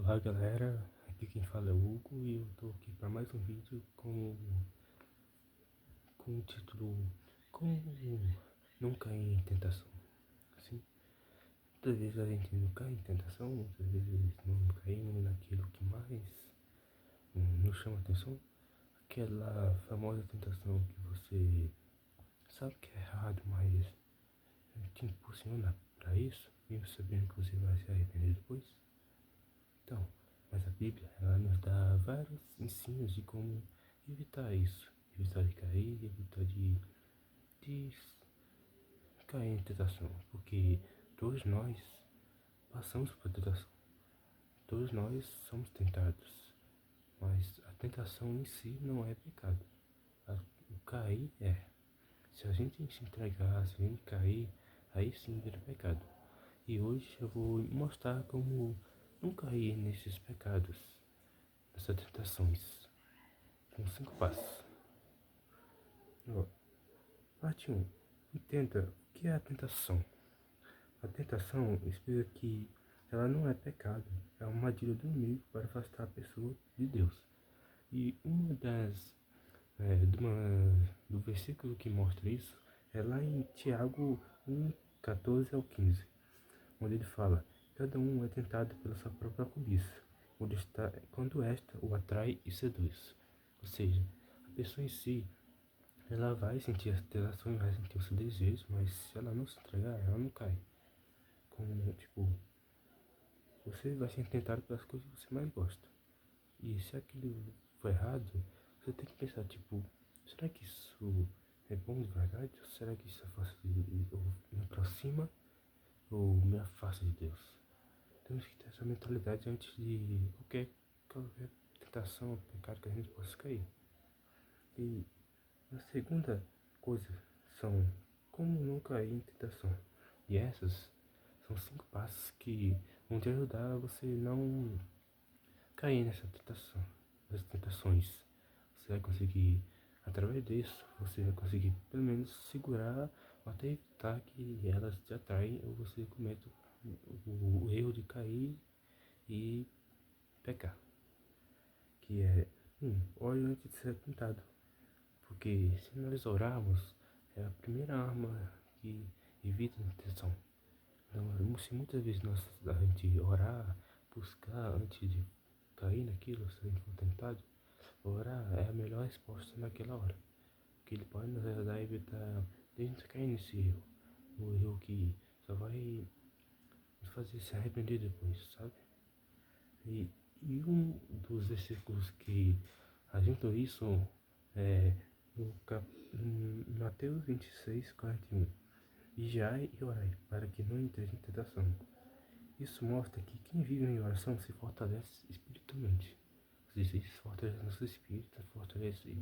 Olá galera, aqui quem fala é o Hugo e eu tô aqui para mais um vídeo com o título Como não cair em tentação. Assim, muitas vezes a gente não cai em tentação, muitas vezes não caímos naquilo que mais nos chama atenção. Aquela famosa tentação que você sabe que é errado, mas te impulsiona para isso, mesmo sabendo que você vai se arrepender depois. Então, mas a Bíblia, ela nos dá vários ensinos de como evitar isso. Evitar de cair, evitar de cair em tentação. Porque todos nós passamos por tentação. Todos nós somos tentados. Mas a tentação em si não é pecado. O cair é. Se a gente se entregar, se a gente cair, aí sim vira pecado. E hoje eu vou mostrar como não cair nesses pecados, nessas tentações, com 5 passos. Ó, parte 1. Entenda o que é a tentação. A tentação explica que ela não é pecado, é uma armadilha do inimigo para afastar a pessoa de Deus. E do versículo que mostra isso é lá em Tiago 1, 14 ao 15, onde ele fala: cada um é tentado pela sua própria cobiça, quando esta o atrai e seduz. Ou seja, a pessoa em si, ela vai sentir as tentações, vai sentir os desejos, mas se ela não se entregar, ela não cai. Como, tipo, você vai ser tentado pelas coisas que você mais gosta. E se aquilo for errado, você tem que pensar, tipo, será que isso é bom de verdade? Ou será que isso ou me aproxima ou me afasta de Deus? Temos que ter essa mentalidade antes de qualquer tentação ou pecado que a gente possa cair. E a segunda coisa são como não cair em tentação. E essas são 5 passos que vão te ajudar a você não cair nessa tentação, nessas tentações. Você vai conseguir, através disso, você vai conseguir pelo menos segurar ou até evitar que elas te atraem ou você cometa o erro de cair e pecar. Que é, ore antes de ser tentado. Porque se nós orarmos, é a primeira arma que evita a tentação. Então, se muitas vezes a gente orar, buscar antes de cair naquilo, se a gente for tentado, orar é a melhor resposta naquela hora. Porque ele pode nos ajudar a evitar de a gente cair nesse erro. Um erro que só vai nos fazer se arrepender depois, sabe? E, e um dos versículos que ajudam isso é em Mateus 26, 41. Vigiai e orai, para que não entreis em tentação. Isso mostra que quem vive em oração se fortalece espiritualmente. Ou seja, se fortalece nosso espírito, fortalece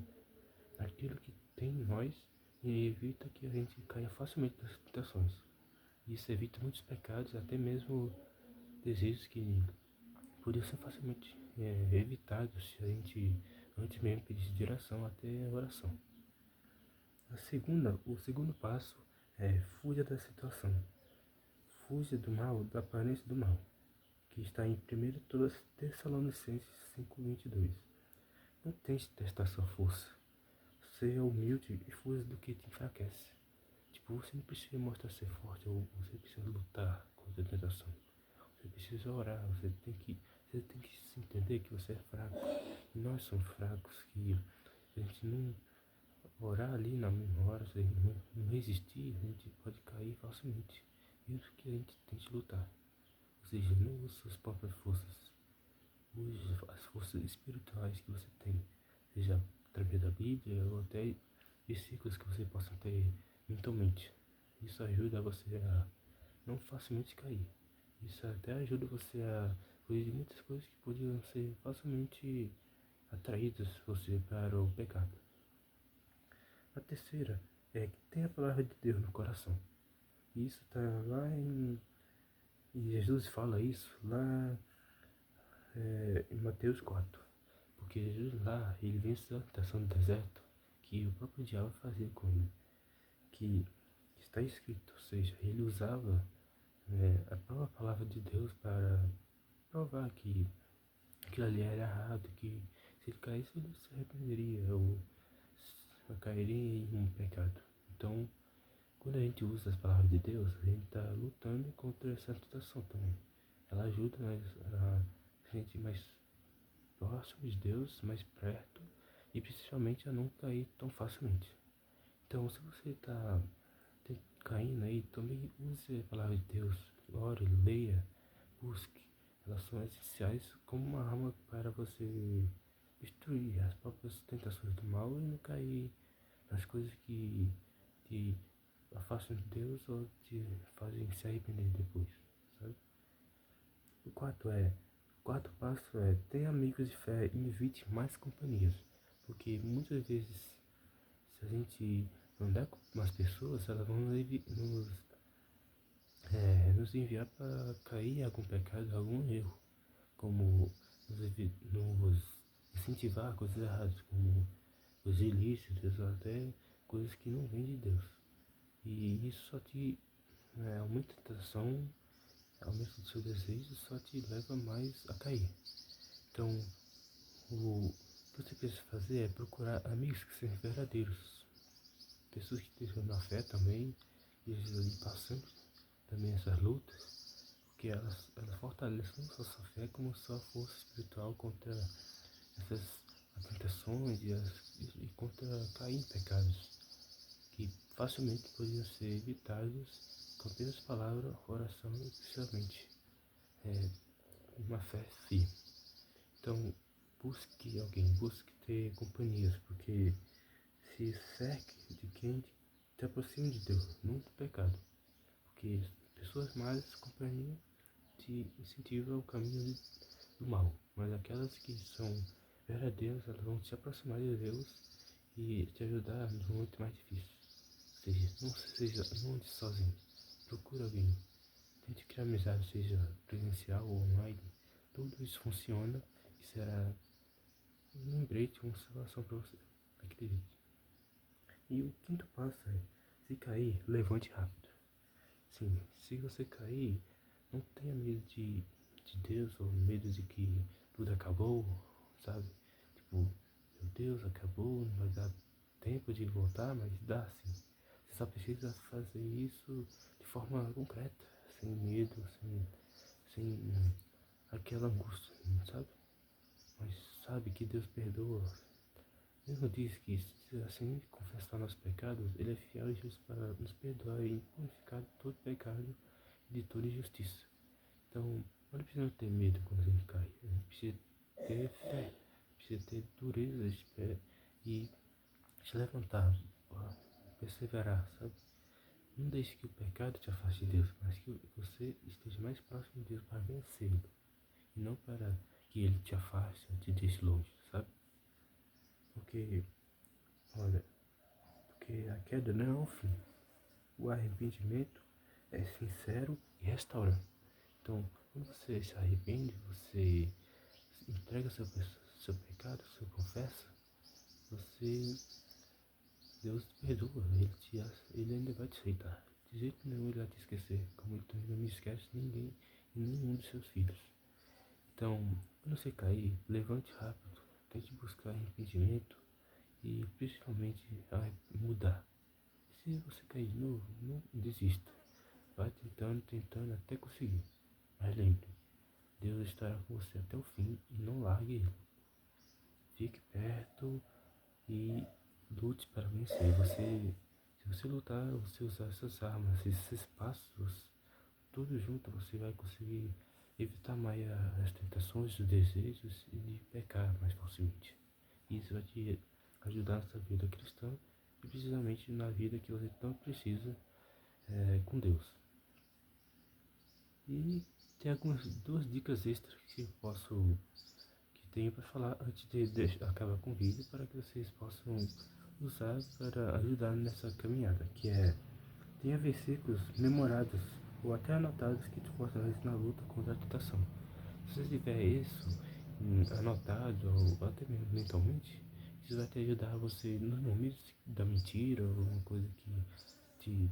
aquilo que tem em nós e evita que a gente caia facilmente nas tentações. Isso evita muitos pecados, até mesmo desejos que poderiam ser facilmente evitados se a gente antes mesmo pedisse direção até a oração. O segundo passo é fuja da situação. Fuja do mal, da aparência do mal, que está em 1 Tessalonicenses 5:22. Não tente testar sua força. Seja humilde e fuja do que te enfraquece. Tipo, você não precisa mostrar ser forte ou você precisa lutar contra a tentação. Você precisa orar, você tem que se entender que você é fraco. E nós somos fracos, que a gente não orar ali na mesma hora, se a gente não resistir, a gente pode cair facilmente. Isso que a gente tem que lutar. Ou seja, não use suas próprias forças. Use as forças espirituais que você tem, seja através da Bíblia ou até versículos que você possa ter mentalmente. Isso ajuda você a não facilmente cair. Isso até ajuda você a fugir de muitas coisas que podiam ser facilmente atraídas você para o pecado. A terceira é que tem a palavra de Deus no coração. Isso está lá e Jesus fala isso lá em Mateus 4. Porque Jesus lá, ele venceu a tentação do deserto que o próprio diabo fazia com ele. Que está escrito, ou seja, ele usava a própria palavra de Deus para provar que aquilo ali era errado, que se ele caísse ele se arrependeria ou cairia em um pecado. Então, quando a gente usa as palavras de Deus, a gente está lutando contra essa tentação também. Ela ajuda nós a gente mais próximo de Deus, mais perto e principalmente a não cair tão facilmente. Então, se você está caindo aí, também use a palavra de Deus, ore, leia, busque. Elas são essenciais como uma arma para você destruir as próprias tentações do mal e não cair nas coisas que te afastam de Deus ou te fazem se arrepender depois, sabe? O quarto passo é ter amigos de fé e evite mais companhias, porque muitas vezes se a gente não der com umas pessoas, elas vão nos enviar para cair em algum pecado, algum erro, como nos incentivar a coisas erradas, como os ilícitos, ou até coisas que não vêm de Deus. E isso só te aumenta a tentação, aumenta o seu desejo, só te leva mais a cair. Então, o que você precisa fazer é procurar amigos que sejam verdadeiros, pessoas que estejam na fé também, e ali passando também essas lutas, porque elas fortalecem não só sua fé, como sua força espiritual contra essas tentações e contra cair em pecados que facilmente poderiam ser evitados com apenas palavra, oração e principalmente uma fé firme. Então, busque alguém, busque ter companhias, porque se cerque de quem te aproxima de Deus, não do pecado. Porque pessoas más, companhia, te incentivam ao caminho do mal. Mas aquelas que são verdadeiras, elas vão te aproximar de Deus e te ajudar nos momentos mais difíceis. Ou seja, não ande sozinho. Procure alguém. Tente criar amizade, seja presencial ou online. Tudo isso funciona e será um lembrete, uma salvação para você. Acredite. E o quinto passo é, se cair, levante rápido. Sim, se você cair, não tenha medo de Deus ou medo de que tudo acabou, sabe? Tipo, meu Deus, acabou, não vai dar tempo de voltar, mas dá sim. Você só precisa fazer isso de forma concreta, sem medo, sem aquela angústia, sabe? Mas sabe que Deus perdoa. Mesmo diz que se assim confessar nossos pecados, Ele é fiel e justo para nos perdoar e purificar de todo pecado e de toda injustiça. Então, não precisa ter medo quando a gente cai. A gente precisa ter fé, precisa ter dureza de pé e se levantar, perseverar, sabe? Não deixe que o pecado te afaste de Deus, mas que você esteja mais próximo de Deus para vencê-lo. E não para que ele te afaste ou te deixe longe, sabe? Porque, olha, porque a queda não é um fim. O arrependimento é sincero e restaura. Então, quando você se arrepende, você entrega seu pecado, você confessa, você, Deus te perdoa, ele ainda vai te aceitar. De jeito nenhum ele vai te esquecer, como ele também não me esquece ninguém e nenhum dos seus filhos. Então, quando você cair, levante rápido, tente buscar arrependimento e principalmente mudar. Se você cair de novo, não desista. Vai tentando até conseguir. Mas lembre, Deus estará com você até o fim e não largue ele. Fique perto e lute para vencer. Se você lutar, você usar essas armas, esses passos, tudo junto, você vai conseguir evitar mais as tentações, os desejos e de pecar mais facilmente. Isso vai te ajudar na sua vida cristã e precisamente na vida que você tanto precisa com Deus. E tem algumas duas dicas extras que tenho para falar antes de acabar com o vídeo para que vocês possam usar para ajudar nessa caminhada, que é tenha versículos memorados ou até anotados que te fortalecem na luta contra a tentação. Se você tiver isso anotado ou até mesmo mentalmente, isso vai te ajudar a você nos momentos da mentira ou alguma coisa que te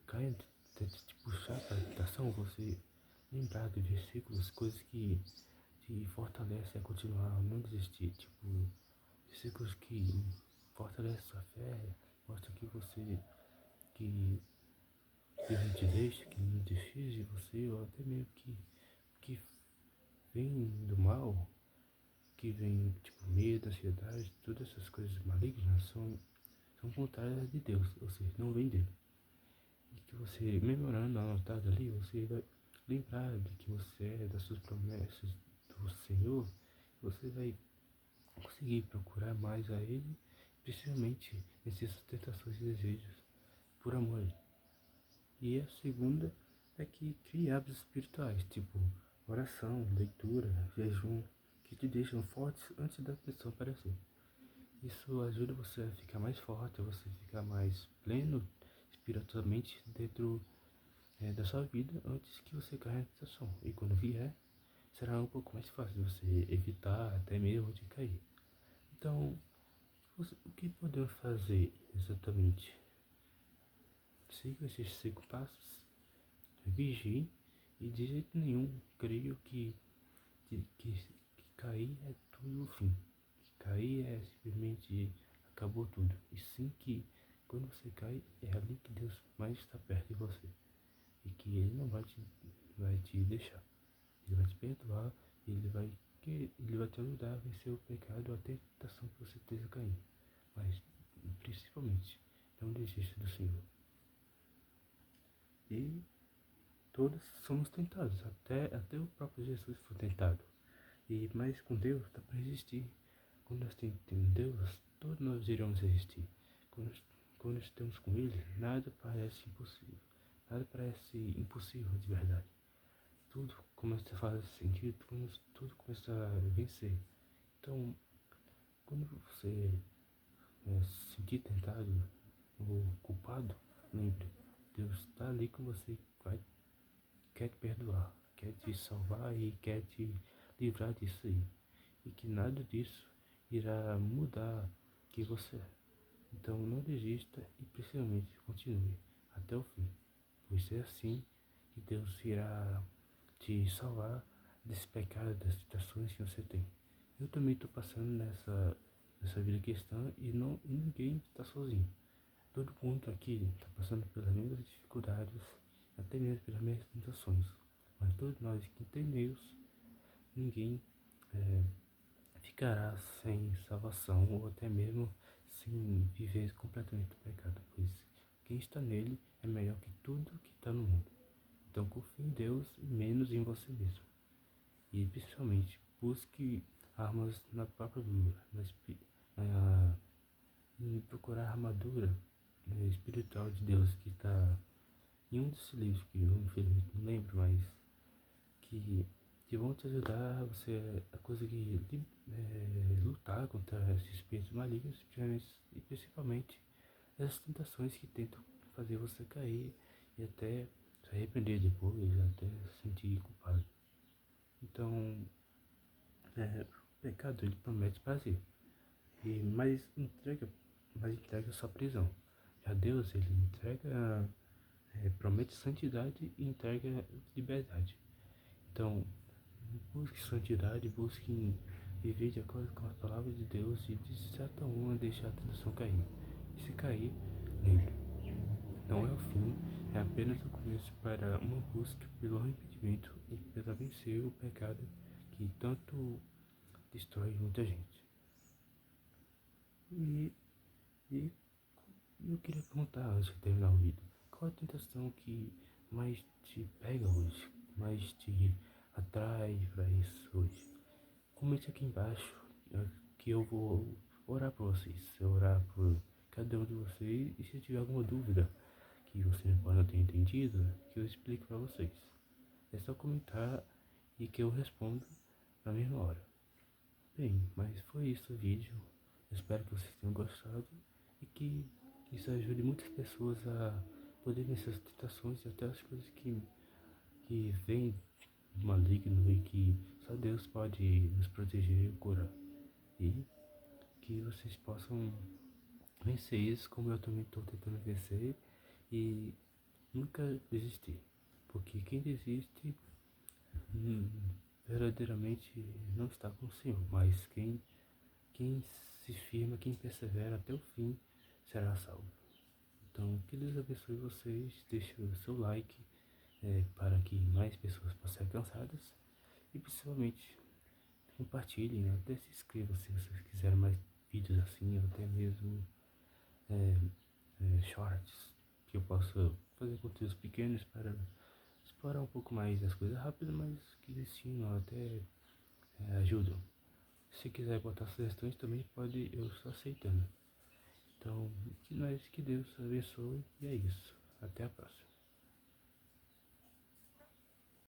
caia, tente te puxar para a tentação, você lembrar de versículos, coisas que te fortalece a continuar, a não desistir. Tipo, versículos que fortalecem sua fé, mostra que Deus não te deixa, que não desiste de você, ou até mesmo que vem do mal, que vem tipo medo, ansiedade, todas essas coisas malignas são contrárias de Deus, ou seja, não vem dele. E que você, memorando, anotado ali, você vai lembrar de que você é das suas promessas do Senhor, você vai conseguir procurar mais a Ele, principalmente nessas tentações e desejos, por amor a Ele. E a segunda é que crie hábitos espirituais, tipo oração, leitura, jejum, que te deixam fortes antes da pressão aparecer. Isso ajuda você a ficar mais forte, a você ficar mais pleno espiritualmente dentro da sua vida antes que você caia na tentação. E quando vier, será um pouco mais fácil você evitar até mesmo de cair. Então, o que podemos fazer exatamente? Siga esses 5 passos, vigie e de jeito nenhum creio que cair é tudo o fim. Que cair é simplesmente acabou tudo. E sim que quando você cai é ali que Deus mais está perto de você. E que Ele não vai te deixar. Ele vai te perdoar, ele vai te ajudar a vencer o pecado ou a tentação que você esteja caindo. Mas, principalmente, não desista do Senhor. E todos somos tentados, até o próprio Jesus foi tentado. Mas com Deus dá para resistir. Quando nós temos Deus, todos nós iremos resistir. Quando estamos com Ele, nada parece impossível. Nada parece impossível de verdade. Tudo começa a fazer sentido, tudo começa a vencer. Então, quando você se sentir tentado ou culpado, lembre, Deus está ali com você, quer te perdoar, quer te salvar e quer te livrar disso aí. E que nada disso irá mudar quem você é. Então não desista e principalmente continue até o fim, pois é assim que Deus irá te salvar desse pecado, das tentações que você tem. Eu também estou passando nessa vida cristã e ninguém está sozinho. Todo mundo aqui está passando pelas mesmas dificuldades, até mesmo pelas mesmas tentações. Mas todos nós que entendemos, ninguém ficará sem salvação ou até mesmo sem viver completamente o pecado, pois quem está nele é melhor que tudo que está no mundo. Então confie em Deus e menos em você mesmo. E principalmente busque armas na própria Bíblia, em procurar a armadura espiritual de Deus que está em um desses livros que eu infelizmente não lembro, mas que vão te ajudar você a conseguir lutar contra esses espíritos malignos e principalmente essas tentações que tentam fazer você cair e até se arrepender depois, até se sentir culpado. Então, o pecado ele promete prazer, mas entrega sua prisão. Já Deus ele promete santidade e entrega liberdade. Então, busque santidade, busque viver de acordo com as palavras de Deus e de certa forma deixar a tentação cair. E se cair, lembre, não é o fim, é apenas o começo para uma busca pelo arrependimento e para vencer o pecado que tanto destrói muita gente. E, e eu queria perguntar antes de terminar o vídeo, qual a tentação que mais te pega hoje, mais te atrai para isso hoje? Comente aqui embaixo que eu vou orar por vocês, orar por cada um de vocês e se tiver alguma dúvida que você pode não ter entendido, que eu explico para vocês. É só comentar e que eu respondo na mesma hora. Bem, mas foi isso o vídeo. Eu espero que vocês tenham gostado e que isso ajude muitas pessoas a poder vencer as tentações e até as coisas que vêm do maligno e que só Deus pode nos proteger e curar. E que vocês possam vencer isso como eu também estou tentando vencer e nunca desistir. Porque quem desiste verdadeiramente não está com o Senhor, mas quem se firma, quem persevera até o fim, será salvo. Então, que Deus abençoe vocês, deixe o seu like para que mais pessoas possam ser alcançadas e principalmente compartilhem, né? Até se inscrevam se vocês quiserem mais vídeos assim, ou até mesmo é, shorts, que eu possa fazer conteúdos pequenos para explorar um pouco mais das coisas rápidas, mas que ensinam, até ajudam. Se quiser botar sugestões também pode, eu estou aceitando. Então, que Deus abençoe e é isso. Até a próxima.